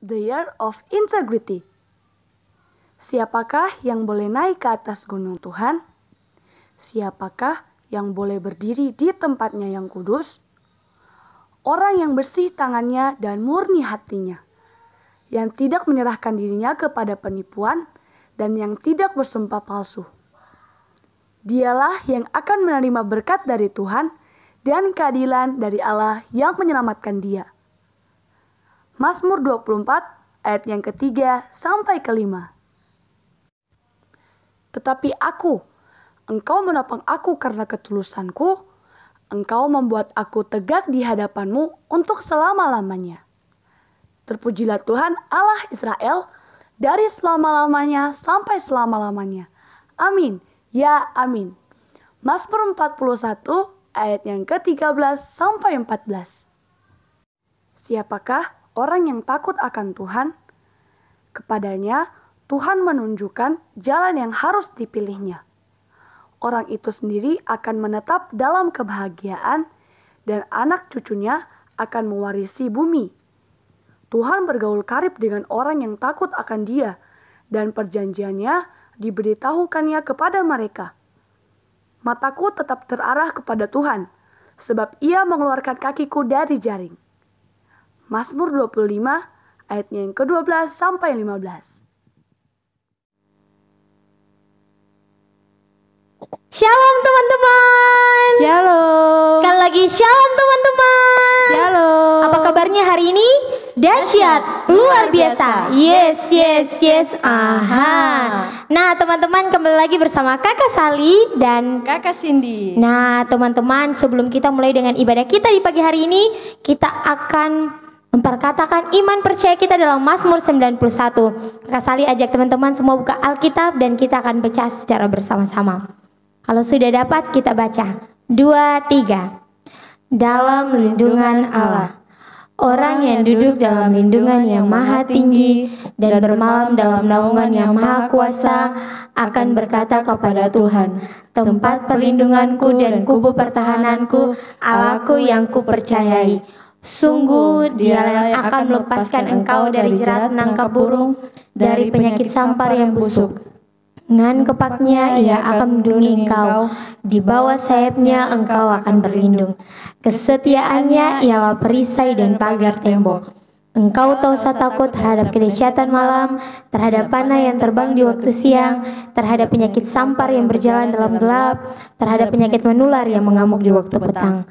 The Year of Integrity. Siapakah yang boleh naik ke atas gunung Tuhan? Siapakah yang boleh berdiri di tempatnya yang kudus? Orang yang bersih tangannya dan murni hatinya, yang tidak menyerahkan dirinya kepada penipuan dan yang tidak bersumpah palsu. Dialah yang akan menerima berkat dari Tuhan dan keadilan dari Allah yang menyelamatkan dia. Mazmur 24 ayat yang ketiga sampai kelima. Tetapi aku, Engkau menopang aku karena ketulusanku, Engkau membuat aku tegak di hadapan-Mu untuk selama-lamanya. Terpujilah Tuhan Allah Israel dari selama-lamanya sampai selama-lamanya. Amin. Ya, amin. Mazmur 41 ayat yang ke-13 sampai 14. Siapakah orang yang takut akan Tuhan? Kepadanya Tuhan menunjukkan jalan yang harus dipilihnya. Orang itu sendiri akan menetap dalam kebahagiaan dan anak cucunya akan mewarisi bumi. Tuhan bergaul karib dengan orang yang takut akan Dia dan perjanjiannya diberitahukannya kepada mereka. Mataku tetap terarah kepada Tuhan, sebab Ia mengeluarkan kakiku dari jaring. Mazmur 25 ayatnya yang ke-12 sampai 15. Shalom teman-teman. Shalom. Sekali lagi shalom teman-teman. Shalom. Apa kabarnya hari ini? Dahsyat, luar biasa. Yes. Aha. Nah teman-teman, kembali lagi bersama Kakak Sali dan Kakak Cindy. Nah teman-teman, sebelum kita mulai dengan ibadah kita di pagi hari ini, kita akan memperkatakan iman percaya kita dalam Mazmur 91. Kakak Sali ajak teman-teman semua buka Alkitab dan kita akan baca secara bersama-sama. Kalau sudah dapat kita baca. 2, 3. Dalam lindungan Allah. Orang yang duduk dalam lindungan yang maha tinggi dan bermalam dalam naungan yang maha kuasa akan berkata kepada Tuhan, tempat perlindunganku dan kubu pertahananku, Allahku yang kupercayai. Sungguh Dialah yang akan melepaskan engkau dari jerat penangkap burung, dari penyakit sampar yang busuk. Dengan kepaknya Ia akan melindungi engkau, di bawah sayapnya engkau akan berlindung. Kesetiaannya ialah perisai dan pagar tembok. Engkau tak usah takut terhadap kedahsyatan malam, terhadap panah yang terbang di waktu siang, terhadap penyakit sampar yang berjalan dalam gelap, terhadap penyakit menular yang mengamuk di waktu petang.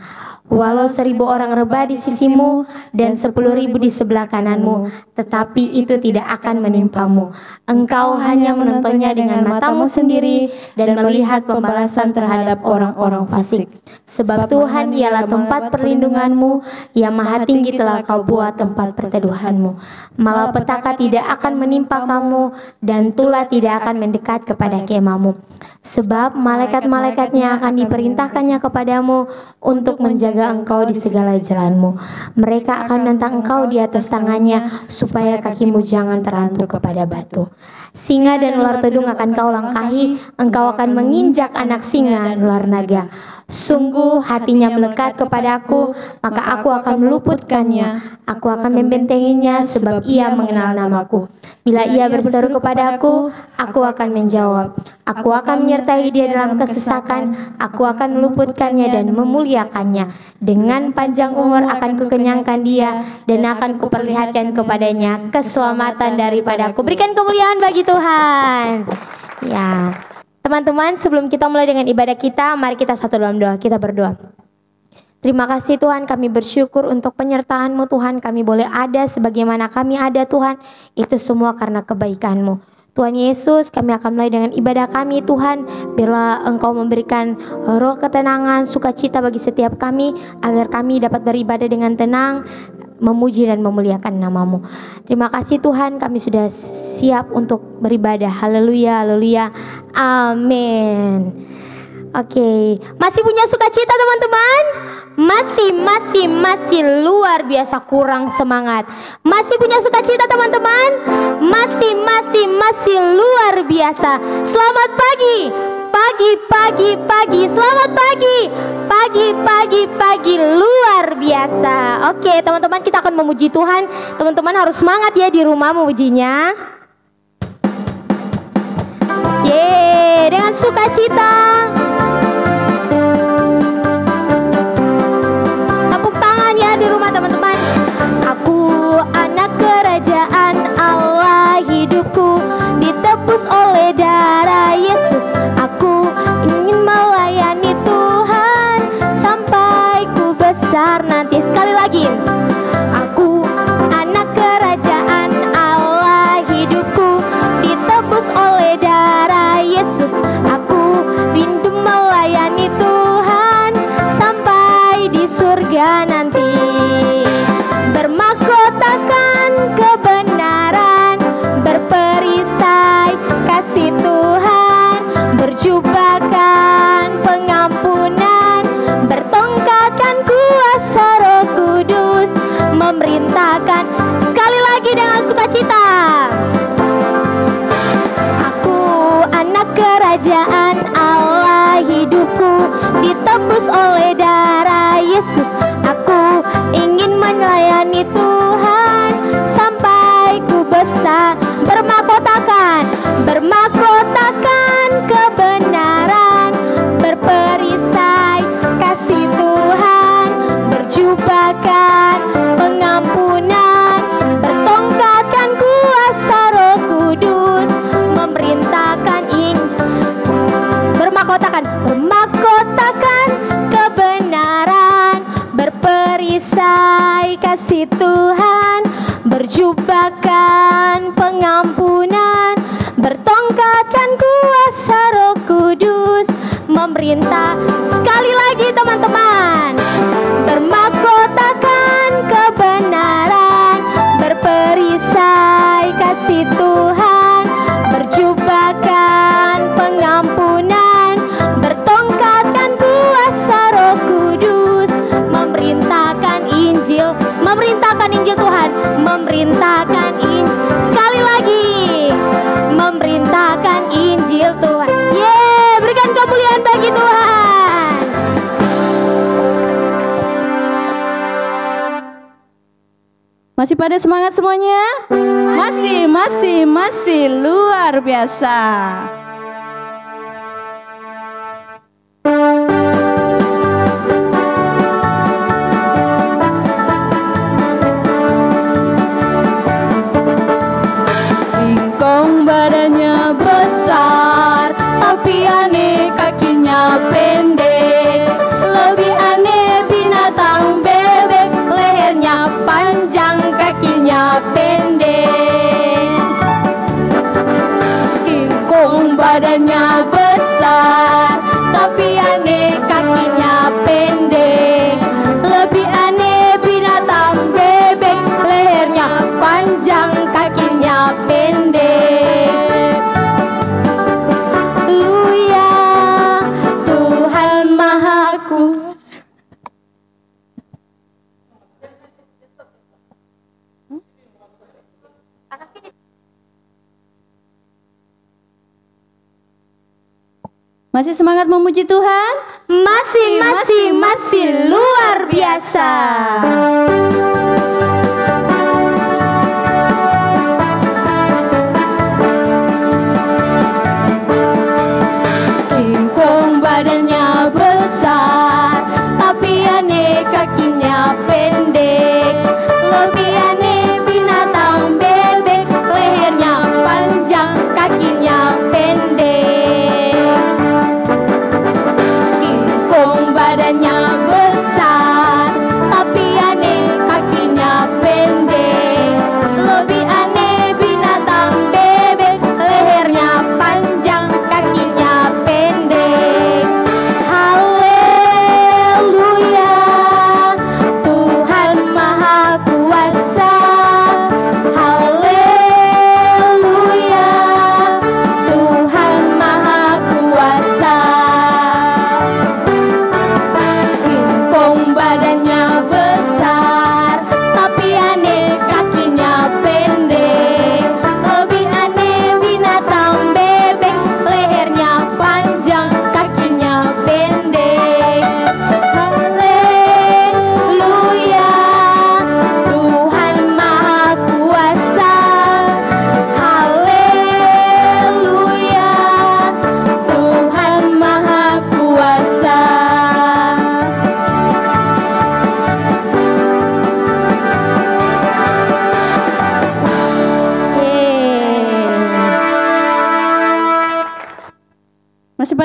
Walau 1000 orang rebah di sisimu dan 10.000 di sebelah kananmu, tetapi itu tidak akan menimpamu. Engkau hanya menontonnya dengan matamu sendiri dan melihat pembalasan terhadap orang-orang fasik. Sebab Tuhan ialah tempat perlindunganmu, Ia maha tinggi telah kau buat tempat perteduhanmu. Malapetaka tidak akan menimpa kamu dan tulah tidak akan mendekat kepada kemahmu. Sebab malaikat-malaikatnya akan diperintahkannya kepadamu untuk menjaga engkau di segala jalanmu. Mereka akan menentang engkau di atas tangannya, supaya kakimu jangan terantuk kepada batu. Singa dan ular tedung akan kau langkahi, engkau akan menginjak anak singa dan ular naga. Sungguh hatinya melekat kepadaku, maka aku akan meluputkannya. Aku akan membentenginya, sebab ia mengenal namaku. Bila ia berseru kepadaku, aku akan menjawab. Aku akan menyertai dia dalam kesesakan, aku akan meluputkannya dan memuliakannya. Dengan panjang umur akan kukenyangkan dia, dan akan kuperlihatkan kepadanya keselamatan daripadaku. Berikan kemuliaan bagi Tuhan. Ya, teman-teman, sebelum kita mulai dengan ibadah kita, mari kita satu dalam doa. Kita berdoa. Terima kasih Tuhan, kami bersyukur untuk penyertaan-Mu Tuhan. Kami boleh ada sebagaimana kami ada Tuhan. Itu semua karena kebaikan-Mu. Tuhan Yesus, kami akan mulai dengan ibadah kami Tuhan. Biarlah Engkau memberikan roh ketenangan, sukacita bagi setiap kami, agar kami dapat beribadah dengan tenang, memuji dan memuliakan nama-Mu. Terima kasih Tuhan, kami sudah siap untuk beribadah. Haleluya, haleluya, amin. Oke, masih punya sukacita teman-teman? Masih luar biasa kurang semangat. Masih punya sukacita teman-teman? Masih luar biasa. Selamat pagi pagi, selamat pagi. Pagi luar biasa. Oke, teman-teman, kita akan memuji Tuhan. Teman-teman harus semangat ya di rumah memujinya. Yeay, dengan sukacita. Tepuk tangan ya di rumah, teman-teman. Aku anak kerajaan Allah, hidupku ditebus oleh darah Yesus. Aku ingin melayani Tuhan sampai ku besar nanti. Sekali lagi. Aku anak kerajaan Allah, hidupku ditebus oleh darah Yesus. Aku rindu melayani Tuhan sampai di surga nanti. Bermahkotakan kebenaran, berperisai kasih Tuhan, berjubahkan pengampunan, bertongkatkan kuasa Roh Kudus, memerintahkan. Sekali lagi dengan sukacita. Aku anak kerajaan Allah, hidupku ditebus oleh darah Yesus. Aku ingin melayani Tuhan sampai ku besar. Bermahkotakan kebenaran, berperisai kasih Tuhan, berjubahkan pengampunan, bertongkatkan kuasa Roh Kudus, memerintahkan bermahkotakan kebenaran, berperisai kasih Tuhan, berjubahkan pengampunan, bertongkatkan kuasa Roh Kudus, memerintah. Sekali lagi teman-teman. Bermahkotakan kebenaran, berperisai kasih Tuhan, berjubahkan pengampunan, bertongkatkan kuasa Roh Kudus, memerintahkan Injil Tuhan, memerintahkan sekali lagi, memerintahkan Injil Tuhan. Yeay, berikan kemuliaan bagi Tuhan. Masih pada semangat semuanya? Masih luar biasa. Bingkong badannya besar, tapi aneh kakinya pendek. Lebih aneh binatang bebek, lehernya panjang, kakinya pendek. Bingkong badannya besar, tapi aneh kakinya pendek. Lebih aneh binatang bebek, lehernya panjang, kakinya pendek. Haleluya, Tuhan Maha Kuasa. Masih semangat memuji Tuhan? Masih luar biasa. Bingkong badannya besar, tapi aneh kakinya pendek. Lebih aneh binatang bebek, lehernya panjang, kakinya pendek. Bingkong badannya besar, tapi aneh kakinya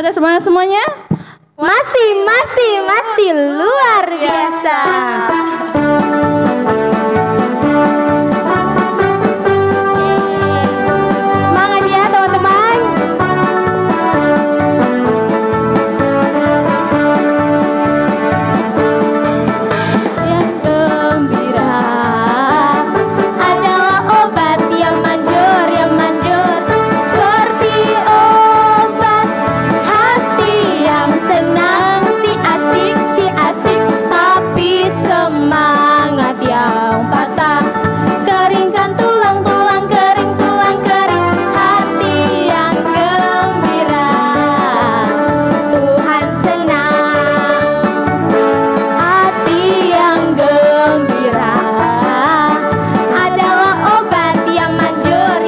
kepada semuanya. Masih luar biasa. Semangat ya teman-teman. Yang gembira adalah obat yang manjur, seperti obat hati yang senang, si asik, tapi semangat yang patah. Keringkan tulang-tulang kering, hati yang gembira, Tuhan senang. Hati yang gembira adalah obat yang manjur,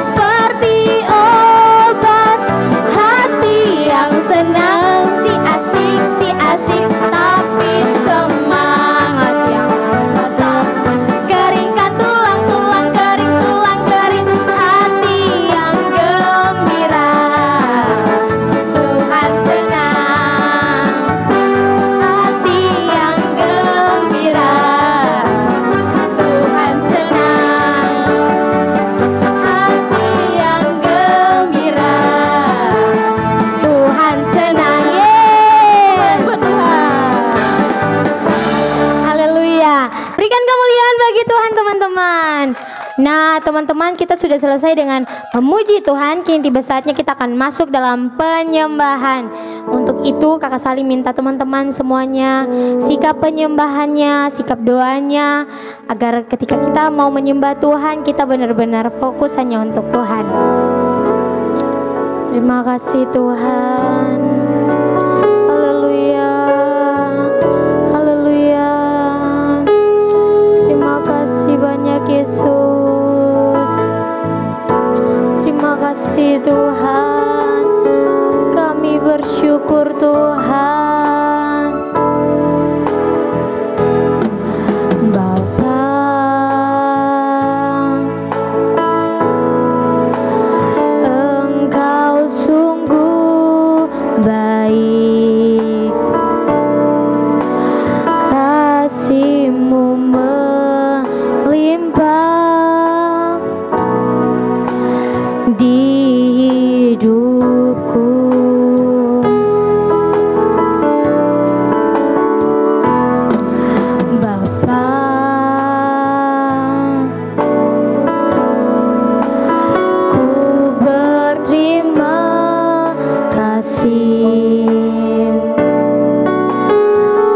seperti obat hati yang senang, si asik, tapi semangat yang patah. Keringkan tulang-tulang kering, hati yang gembira, Tuhan senang. Hati yang gembira, Tuhan senang. Hati yang gembira, Tuhan senang. Haleluya. Berikan kemuliaan bagi Tuhan teman-teman. Nah teman-teman, kita sudah selesai dengan memuji Tuhan. Kini tiba saatnya kita akan masuk dalam penyembahan. Untuk itu Kakak Sali minta teman-teman semuanya sikap penyembahannya, sikap doanya, agar ketika kita mau menyembah Tuhan, kita benar-benar fokus hanya untuk Tuhan. Terima kasih Tuhan. Haleluya. Haleluya. Terima kasih banyak Yesus. Terima kasih Tuhan. Kami bersyukur Tuhan. Bapa, Engkau sungguh baik. Kasih-Mu melimpah di hidupku. Bapa, ku berterima kasih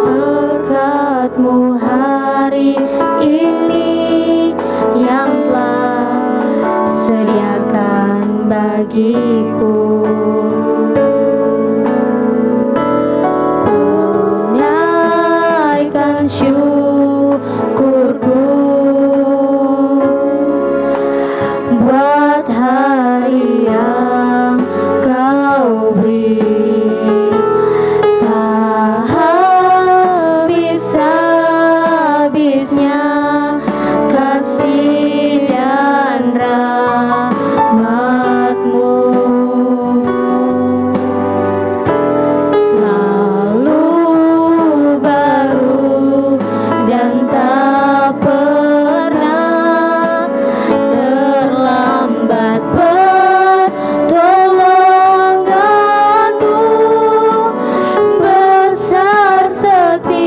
berkat-Mu hari ini yang telah sediakan bagiku. Ku naikkan syukurku buat hari yang Kau beri. Tak habis-habisnya kasih dan rahmat-Mu, selalu baru dan tak pernah terlambat. Pertolongan-Mu besar, setia-Mu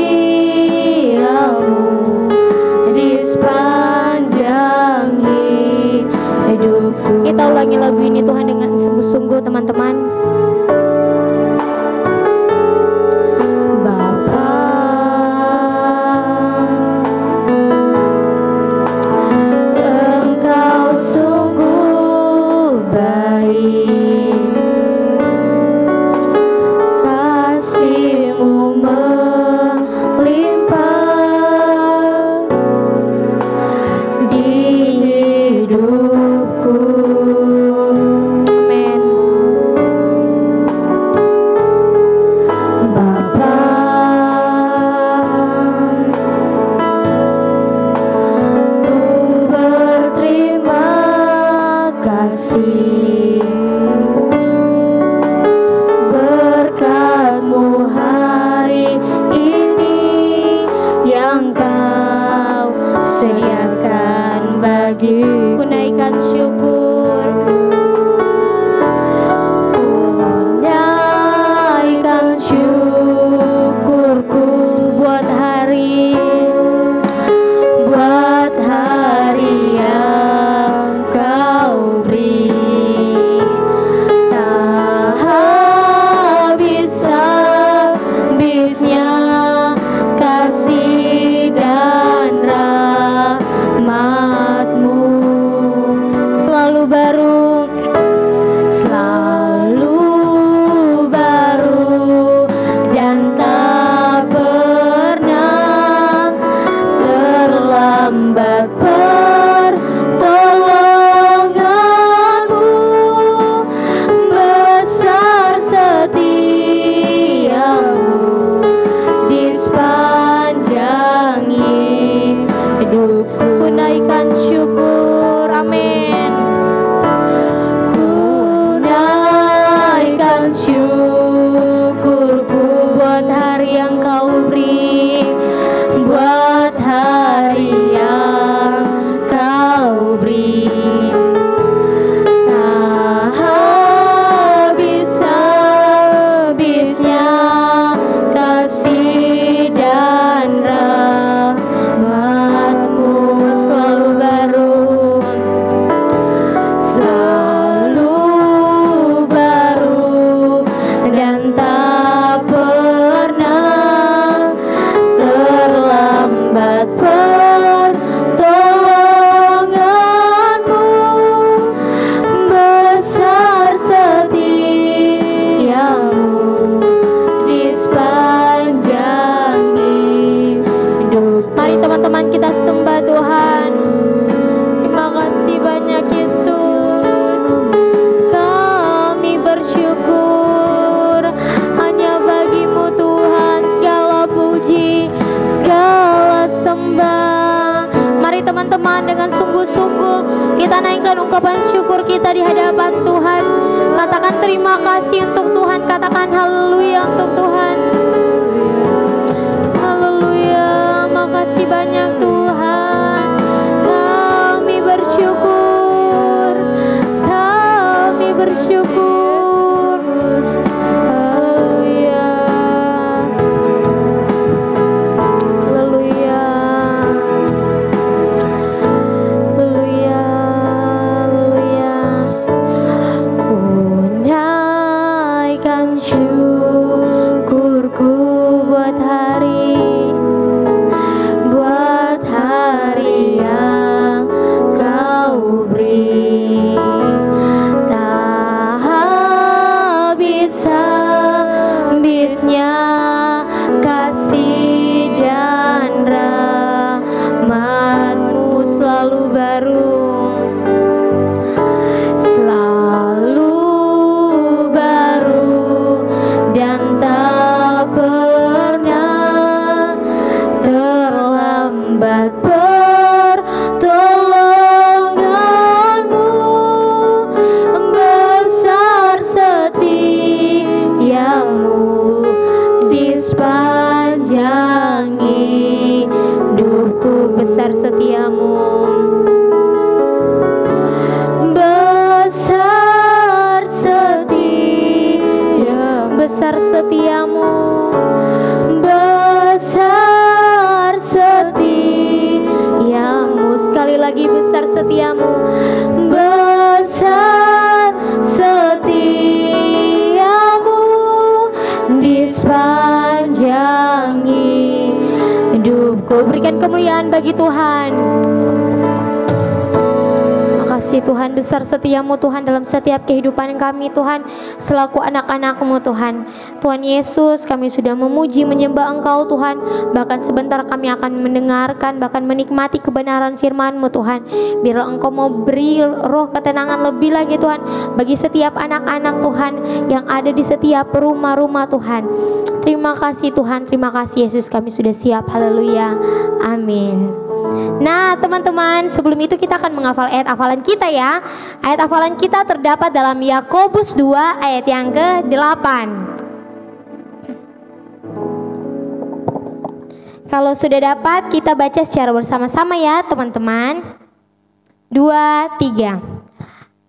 di sepanjang hidupku. Kita ulangi lagu ini Tuhan dengan sungguh-sungguh teman-teman. Bapa, Engkau sungguh baik. Kasih-Mu melimpah di hidupku. Amin. Bapa, ku berterima kasih naikkan syukur. Naikkan syukurku buat hari yang kau beri. Tak habis-habisnya kasih dan rahmat-Mu, selalu baru, dan tak pernah terlambat pertolongan-Mu. Besar setiamu di sepanjang hidupku. Naikkan syukur, amin. Ku naikkan syukurku buat hari yang kau beri, buat hari yang kau beri. Tak habis-habisnya kasih dan rahmat-Mu, selalu baru, dan tak pernah terlambat pertolongan-Mu. Besar setiamu di sepanjang hidup. Mari teman-teman kita sembah Tuhan. Terima kasih banyak Yesus. Kami bersyukur hanya bagi-Mu Tuhan, segala puji, segala sembah. Mari teman-teman dengan sungguh-sungguh kita naikkan ungkapan syukur kita di hadapan Tuhan. Katakan terima kasih untuk Tuhan, katakan haleluya untuk Tuhan. Haleluya, makasih banyak Tuhan. Kami bersyukur, kami bersyukur. Haleluya, haleluya, haleluya, haleluya. Ku naikkan syukurku buat hari yang kau beri. Tak habis-habisnya kasih dan rahmat-Mu, selalu baru, dan tak pernah terlambat pertolongan-Mu. Besar setiamu di sepanjang hidupku. Besar setiamu, besar setiamu, besar setiamu. Sekali lagi, besar setiamu, besar setiamu di sepanjang hidupku. Berikan kemuliaan bagi Tuhan. Makasih Tuhan, besar setiamu Tuhan dalam setiap kehidupan kami Tuhan, selaku anak-anak-Mu Tuhan. Tuhan Yesus, kami sudah memuji menyembah Engkau Tuhan. Bahkan sebentar kami akan mendengarkan, bahkan menikmati kebenaran firman-Mu Tuhan. Biarlah Engkau mau beri roh ketenangan lebih lagi Tuhan bagi setiap anak-anak Tuhan yang ada di setiap rumah-rumah Tuhan. Terima kasih Tuhan, terima kasih Yesus, kami sudah siap. Haleluya, amin. Nah teman-teman, sebelum itu kita akan menghafal ayat hafalan kita ya. Ayat hafalan kita terdapat dalam Yakobus 2 ayat yang ke-8. Kalau sudah dapat, kita baca secara bersama-sama ya teman-teman. 2, 3.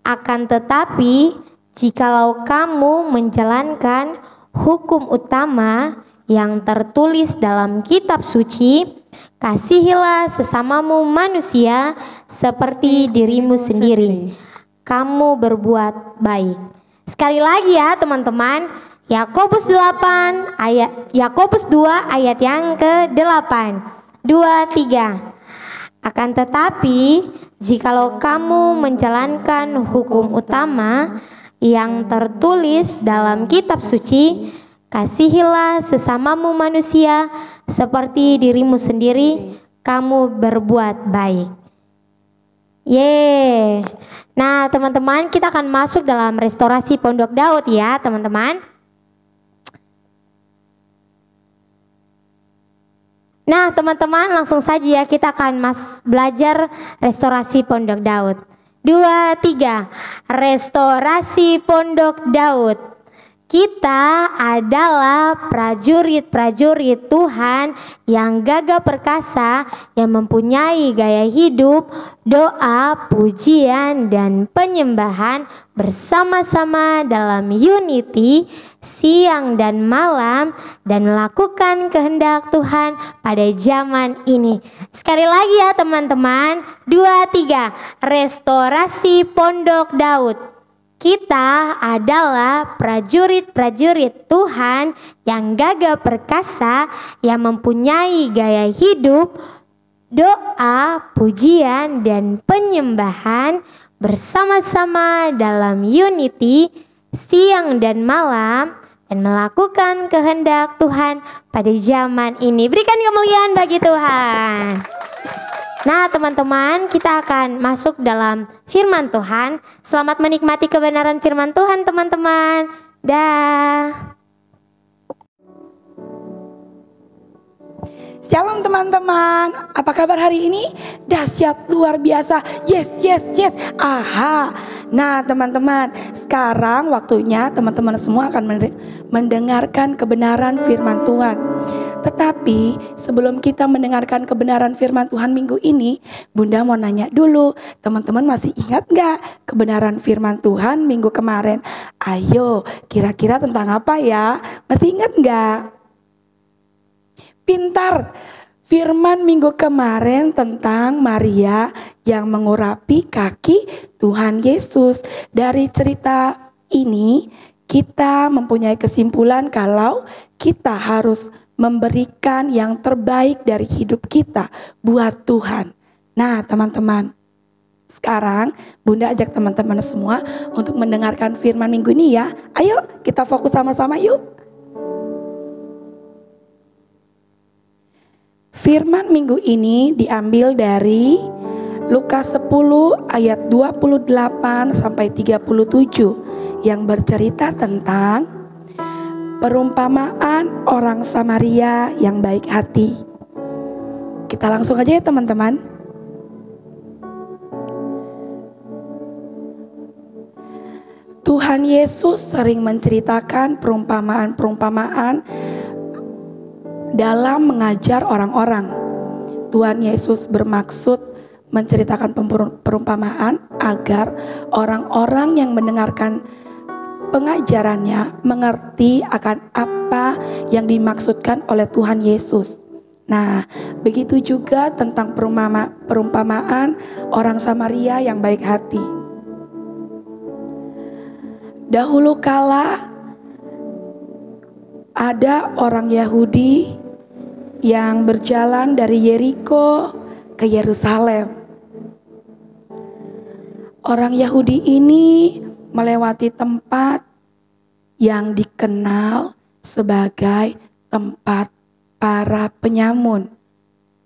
Akan tetapi, jikalau kamu menjalankan hukum utama yang tertulis dalam kitab suci, kasihilah sesamamu manusia seperti dirimu sendiri. Kamu berbuat baik. Sekali lagi ya teman-teman, Yakobus 2 ayat yang ke-8. 2, 3. Akan tetapi, jikalau kamu menjalankan hukum utama yang tertulis dalam kitab suci, kasihilah sesamamu manusia seperti dirimu sendiri, kamu berbuat baik. Yeay. Nah, teman-teman, kita akan masuk dalam restorasi Pondok Daud ya, teman-teman. Nah, teman-teman, langsung saja ya kita akan belajar restorasi Pondok Daud. 2, 3. Restorasi Pondok Daud. Kita adalah prajurit-prajurit Tuhan yang gagah perkasa, yang mempunyai gaya hidup, doa, pujian, dan penyembahan bersama-sama dalam unity siang dan malam, dan melakukan kehendak Tuhan pada zaman ini. Sekali lagi ya teman-teman, 2, 3. Restorasi Pondok Daud. Kita adalah prajurit-prajurit Tuhan yang gagah perkasa, yang mempunyai gaya hidup, doa, pujian, dan penyembahan bersama-sama dalam unity siang dan malam, dan melakukan kehendak Tuhan pada zaman ini. Berikan kemuliaan bagi Tuhan. Nah teman-teman, kita akan masuk dalam firman Tuhan. Selamat menikmati kebenaran firman Tuhan teman-teman. Dah. Shalom teman-teman, apa kabar hari ini? Dahsyat, luar biasa. Yes, yes, yes. Aha. Nah teman-teman, sekarang waktunya teman-teman semua akan mendengarkan kebenaran firman Tuhan. Tetapi sebelum kita mendengarkan kebenaran firman Tuhan minggu ini, Bunda mau nanya dulu, teman-teman masih ingat gak kebenaran firman Tuhan minggu kemarin? Ayo, kira-kira tentang apa ya? Masih ingat gak? Pintar. Firman minggu kemarin tentang Maria yang mengurapi kaki Tuhan Yesus. Dari cerita ini kita mempunyai kesimpulan kalau kita harus memberikan yang terbaik dari hidup kita buat Tuhan. Nah teman-teman, sekarang Bunda ajak teman-teman semua untuk mendengarkan firman minggu ini ya. Ayo kita fokus sama-sama yuk. Firman minggu ini diambil dari Lukas 10 ayat 28 sampai 37 yang bercerita tentang perumpamaan orang Samaria yang baik hati. Kita langsung aja ya teman-teman. Tuhan Yesus sering menceritakan perumpamaan-perumpamaan dalam mengajar orang-orang. Tuhan Yesus bermaksud menceritakan perumpamaan agar orang-orang yang mendengarkan pengajarannya mengerti akan apa yang dimaksudkan oleh Tuhan Yesus. Nah, begitu juga tentang perumpamaan orang Samaria yang baik hati. Dahulu kala ada orang Yahudi yang berjalan dari Yeriko ke Yerusalem. Orang Yahudi ini melewati tempat yang dikenal sebagai tempat para penyamun,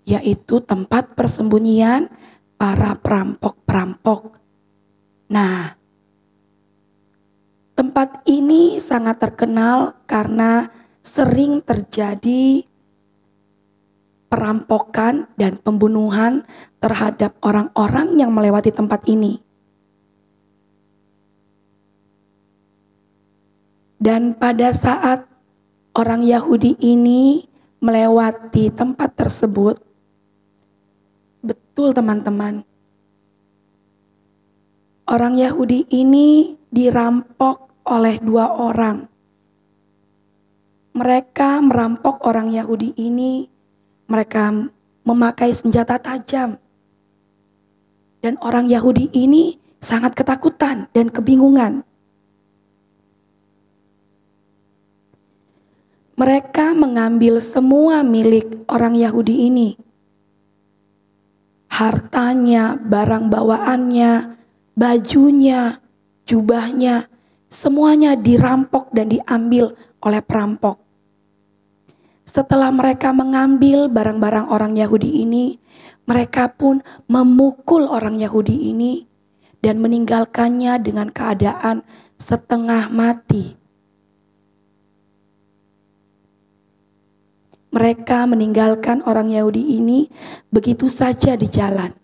yaitu tempat persembunyian para perampok-perampok. Nah, tempat ini sangat terkenal karena sering terjadi perampokan dan pembunuhan terhadap orang-orang yang melewati tempat ini. Dan pada saat orang Yahudi ini melewati tempat tersebut, betul teman-teman, Orang Yahudi ini dirampok oleh 2 orang. Mereka merampok orang Yahudi ini, mereka memakai senjata tajam. Dan orang Yahudi ini sangat ketakutan dan kebingungan. Mereka mengambil semua milik orang Yahudi ini. Hartanya, barang bawaannya, bajunya, jubahnya, semuanya dirampok dan diambil oleh perampok. Setelah mereka mengambil barang-barang orang Yahudi ini, mereka pun memukul orang Yahudi ini dan meninggalkannya dengan keadaan setengah mati. Mereka meninggalkan orang Yahudi ini begitu saja di jalan,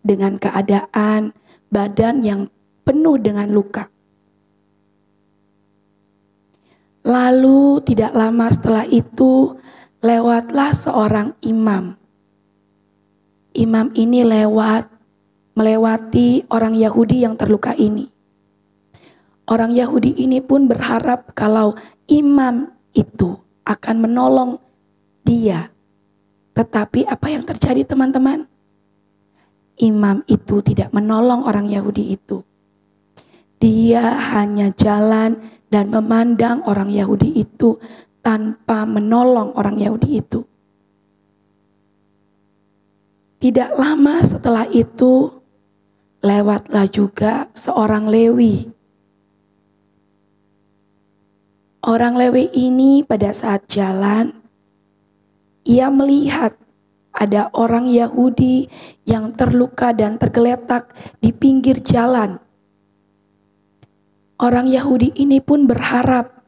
dengan keadaan badan yang penuh dengan luka. Lalu tidak lama setelah itu lewatlah seorang imam. Imam ini melewati orang Yahudi yang terluka ini. Orang Yahudi ini pun berharap kalau imam itu akan menolong dia. Tetapi apa yang terjadi, teman-teman? Imam itu tidak menolong orang Yahudi itu. Dia hanya jalan dan memandang orang Yahudi itu tanpa menolong orang Yahudi itu. Tidak lama setelah itu, lewatlah juga seorang Lewi. Orang Lewi ini pada saat jalan, ia melihat ada orang Yahudi yang terluka dan tergeletak di pinggir jalan. Orang Yahudi ini pun berharap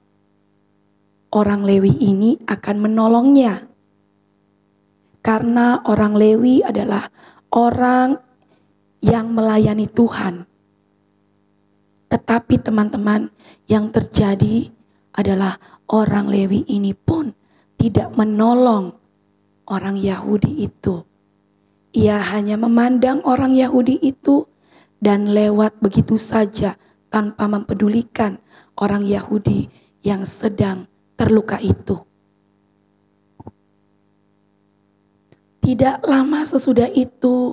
orang Lewi ini akan menolongnya. Karena orang Lewi adalah orang yang melayani Tuhan. Tetapi teman-teman, yang terjadi adalah orang Lewi ini pun tidak menolong orang Yahudi itu. Ia hanya memandang orang Yahudi itu dan lewat begitu saja tanpa mempedulikan orang Yahudi yang sedang terluka itu. Tidak lama sesudah itu,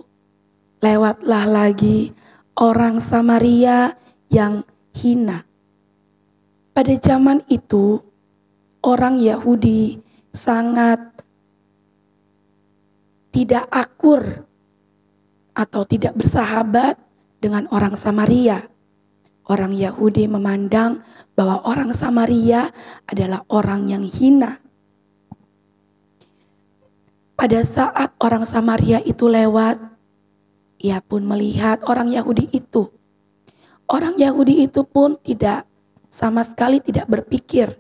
lewatlah lagi orang Samaria yang hina. Pada zaman itu, orang Yahudi sangat tidak akur atau tidak bersahabat dengan orang Samaria. Orang Yahudi memandang bahwa orang Samaria adalah orang yang hina. Pada saat orang Samaria itu lewat, ia pun melihat orang Yahudi itu. Orang Yahudi itu pun sama sekali tidak berpikir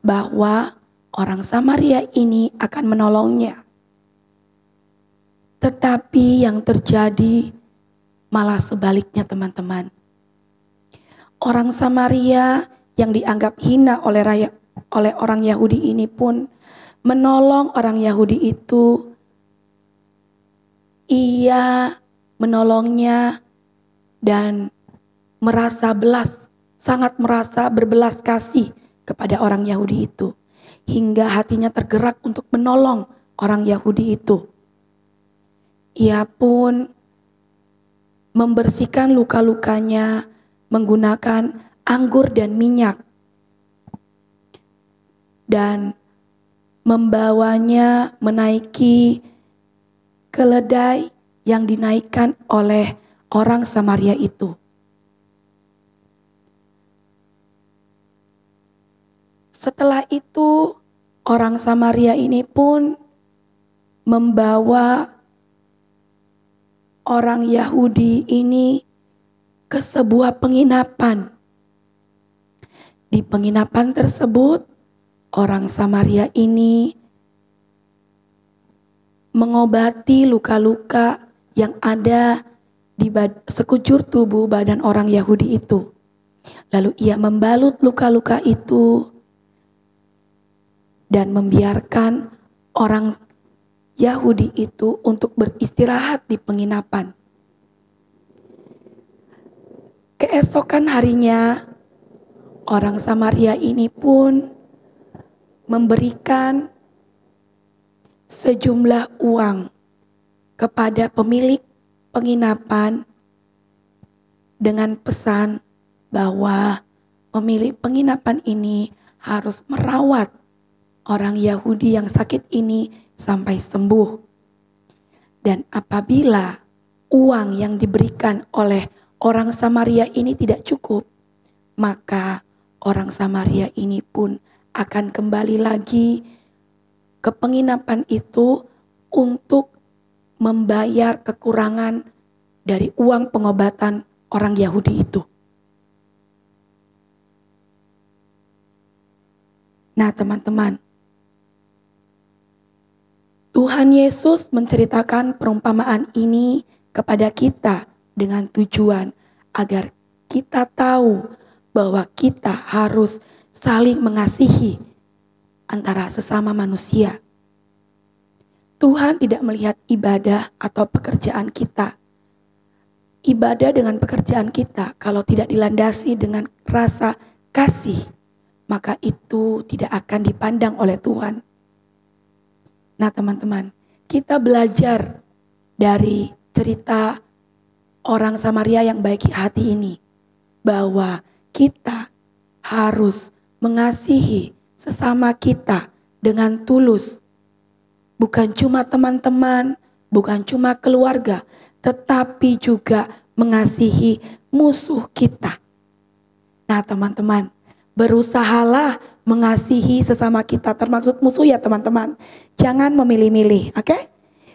bahwa orang Samaria ini akan menolongnya. Tetapi yang terjadi malah sebaliknya, teman-teman. Orang Samaria yang dianggap hina oleh orang Yahudi ini pun menolong orang Yahudi itu. Ia menolongnya dan sangat merasa berbelas kasih kepada orang Yahudi itu. Hingga hatinya tergerak untuk menolong orang Yahudi itu. Ia pun membersihkan luka-lukanya menggunakan anggur dan minyak. Dan membawanya menaiki keledai yang dinaikkan oleh orang Samaria itu. Setelah itu, orang Samaria ini pun membawa orang Yahudi ini ke sebuah penginapan. Di penginapan tersebut, orang Samaria ini mengobati luka-luka yang ada di sekujur tubuh badan orang Yahudi itu. Lalu ia membalut luka-luka itu dan membiarkan orang Yahudi itu untuk beristirahat di penginapan. Keesokan harinya, orang Samaria ini pun memberikan sejumlah uang kepada pemilik penginapan dengan pesan bahwa pemilik penginapan ini harus merawat orang Yahudi yang sakit ini sampai sembuh. Dan apabila uang yang diberikan oleh orang Samaria ini tidak cukup, maka orang Samaria ini pun akan kembali lagi ke penginapan itu untuk membayar kekurangan dari uang pengobatan orang Yahudi itu. Nah, teman-teman, Tuhan Yesus menceritakan perumpamaan ini kepada kita dengan tujuan agar kita tahu bahwa kita harus saling mengasihi antara sesama manusia. Tuhan tidak melihat ibadah atau pekerjaan kita. Ibadah dengan pekerjaan kita kalau tidak dilandasi dengan rasa kasih, maka itu tidak akan dipandang oleh Tuhan. Nah, teman-teman, kita belajar dari cerita orang Samaria yang baik hati ini, bahwa kita harus mengasihi sesama kita dengan tulus. Bukan cuma teman-teman, bukan cuma keluarga, tetapi juga mengasihi musuh kita. Nah, teman-teman, berusahalah mengasihi sesama kita, termasuk musuh ya teman-teman. Jangan memilih-milih, oke?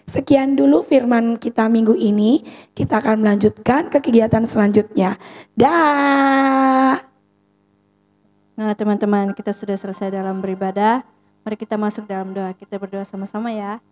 Sekian dulu firman kita minggu ini. Kita akan melanjutkan ke kegiatan selanjutnya. Dah. Nah teman-teman, kita sudah selesai dalam beribadah. Mari kita masuk dalam doa. Kita berdoa sama-sama ya.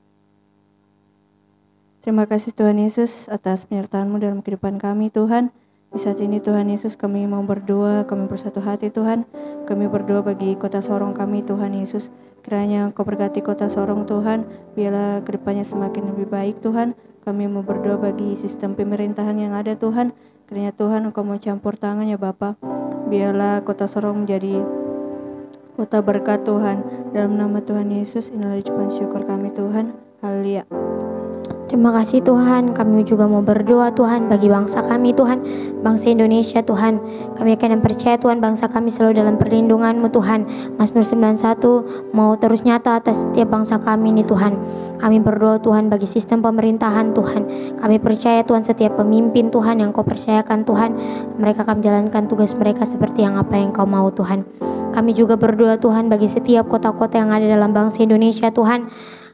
Terima kasih Tuhan Yesus atas penyertaan-Mu dalam kehidupan kami Tuhan. Di saat ini Tuhan Yesus kami mau berdoa, kami bersatu hati Tuhan. Kami berdoa bagi kota Sorong kami Tuhan Yesus. Kiranya Engkau berkati kota Sorong Tuhan. Biarlah kedepannya semakin lebih baik Tuhan. Kami mau berdoa bagi sistem pemerintahan yang ada Tuhan. Kiranya Tuhan Engkau mau campur tangan ya Bapa. Biarlah kota Sorong menjadi kota berkat Tuhan. Dalam nama Tuhan Yesus inilah ucapan syukur kami Tuhan. Haleluya. Terima kasih Tuhan, kami juga mau berdoa Tuhan bagi bangsa kami Tuhan, bangsa Indonesia Tuhan. Kami akan percaya Tuhan bangsa kami selalu dalam perlindungan-Mu Tuhan. Mazmur 91 mau terus nyata atas setiap bangsa kami ini Tuhan. Kami berdoa Tuhan bagi sistem pemerintahan Tuhan. Kami percaya Tuhan setiap pemimpin Tuhan yang Kau percayakan Tuhan, mereka akan menjalankan tugas mereka seperti yang apa yang Kau mau Tuhan. Kami juga berdoa Tuhan bagi setiap kota-kota yang ada dalam bangsa Indonesia Tuhan.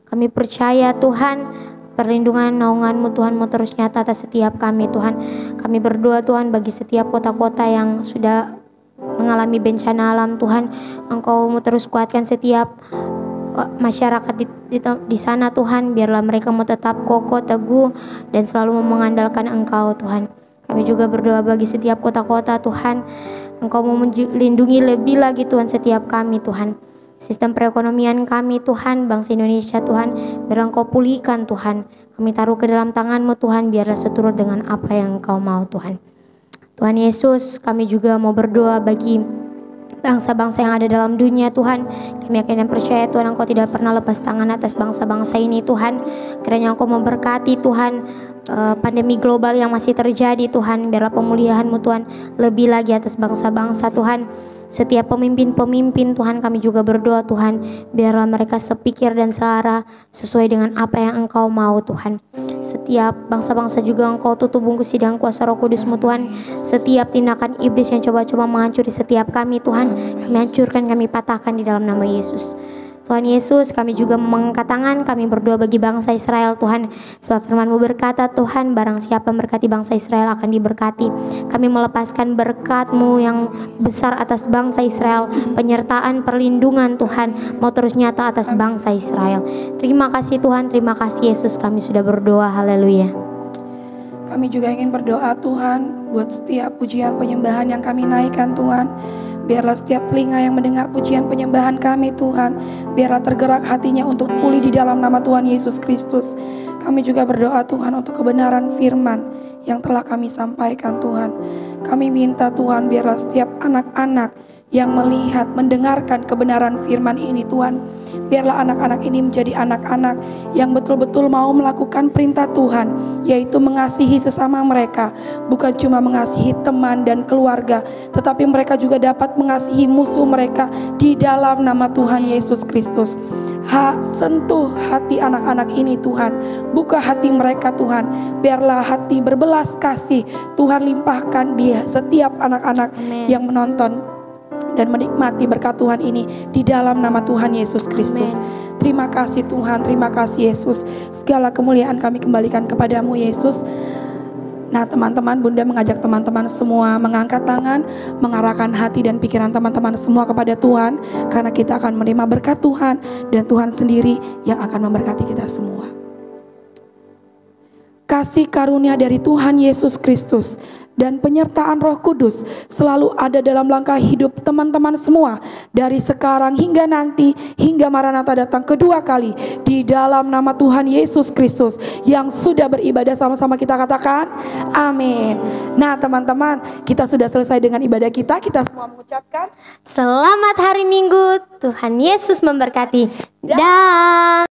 Kami percaya Tuhan perlindungan naungan-Mu Tuhan mau terus nyata atas setiap kami Tuhan. Kami berdoa Tuhan bagi setiap kota-kota yang sudah mengalami bencana alam Tuhan. Engkau mau terus kuatkan setiap masyarakat di sana Tuhan. Biarlah mereka mau tetap kokoh, teguh dan selalu mengandalkan Engkau Tuhan. Kami juga berdoa bagi setiap kota-kota Tuhan. Engkau mau melindungi lebih lagi Tuhan setiap kami Tuhan. Sistem perekonomian kami Tuhan, bangsa Indonesia Tuhan, biar Engkau pulihkan Tuhan. Kami taruh ke dalam tangan-Mu Tuhan, biarlah seturut dengan apa yang Engkau mau Tuhan. Tuhan Yesus, kami juga mau berdoa bagi bangsa-bangsa yang ada dalam dunia Tuhan. Kami yakin dan percaya Tuhan Engkau tidak pernah lepas tangan atas bangsa-bangsa ini Tuhan. Kiranya Engkau memberkati Tuhan pandemi global yang masih terjadi Tuhan. Biarlah pemulihan-Mu Tuhan lebih lagi atas bangsa-bangsa Tuhan. Setiap pemimpin-pemimpin Tuhan kami juga berdoa Tuhan, biarlah mereka sepikir dan searah sesuai dengan apa yang Engkau mau Tuhan. Setiap bangsa-bangsa juga Engkau tutup bungkus dengan kuasa Roh Kudus-Mu Tuhan. Setiap tindakan iblis yang coba-coba menghancuri setiap kami Tuhan, kami hancurkan, kami patahkan di dalam nama Yesus. Tuhan Yesus, kami juga mengangkat tangan, kami berdoa bagi bangsa Israel Tuhan. Sebab firman-Mu berkata Tuhan, barang siapa memberkati bangsa Israel akan diberkati. Kami melepaskan berkat-Mu yang besar atas bangsa Israel. Penyertaan, perlindungan Tuhan mau terus nyata atas bangsa Israel. Terima kasih Tuhan, terima kasih Yesus, kami sudah berdoa, haleluya. Kami juga ingin berdoa Tuhan buat setiap pujian penyembahan yang kami naikkan Tuhan. Biarlah setiap telinga yang mendengar pujian penyembahan kami Tuhan, biarlah tergerak hatinya untuk pulih di dalam nama Tuhan Yesus Kristus. Kami juga berdoa Tuhan untuk kebenaran firman yang telah kami sampaikan Tuhan. Kami minta Tuhan biarlah setiap anak-anak yang melihat, mendengarkan kebenaran firman ini Tuhan, biarlah anak-anak ini menjadi anak-anak yang betul-betul mau melakukan perintah Tuhan, yaitu mengasihi sesama mereka, bukan cuma mengasihi teman dan keluarga, tetapi mereka juga dapat mengasihi musuh mereka di dalam nama Tuhan Yesus Kristus. Sentuh hati anak-anak ini Tuhan, buka hati mereka Tuhan, biarlah hati berbelas kasih Tuhan limpahkan di setiap anak-anak yang menonton dan menikmati berkat Tuhan ini di dalam nama Tuhan Yesus Kristus. Terima kasih Tuhan, terima kasih Yesus. Segala kemuliaan kami kembalikan kepadamu Yesus. Nah teman-teman, Bunda mengajak teman-teman semua mengangkat tangan, mengarahkan hati dan pikiran teman-teman semua kepada Tuhan, karena kita akan menerima berkat Tuhan dan Tuhan sendiri yang akan memberkati kita semua. Kasih karunia dari Tuhan Yesus Kristus dan penyertaan Roh Kudus selalu ada dalam langkah hidup teman-teman semua, dari sekarang hingga nanti, hingga Maranatha datang kedua kali, di dalam nama Tuhan Yesus Kristus. Yang sudah beribadah sama-sama kita katakan amin. Nah teman-teman, kita sudah selesai dengan ibadah kita. Kita semua mengucapkan Selamat hari Minggu, Tuhan Yesus memberkati. Dah.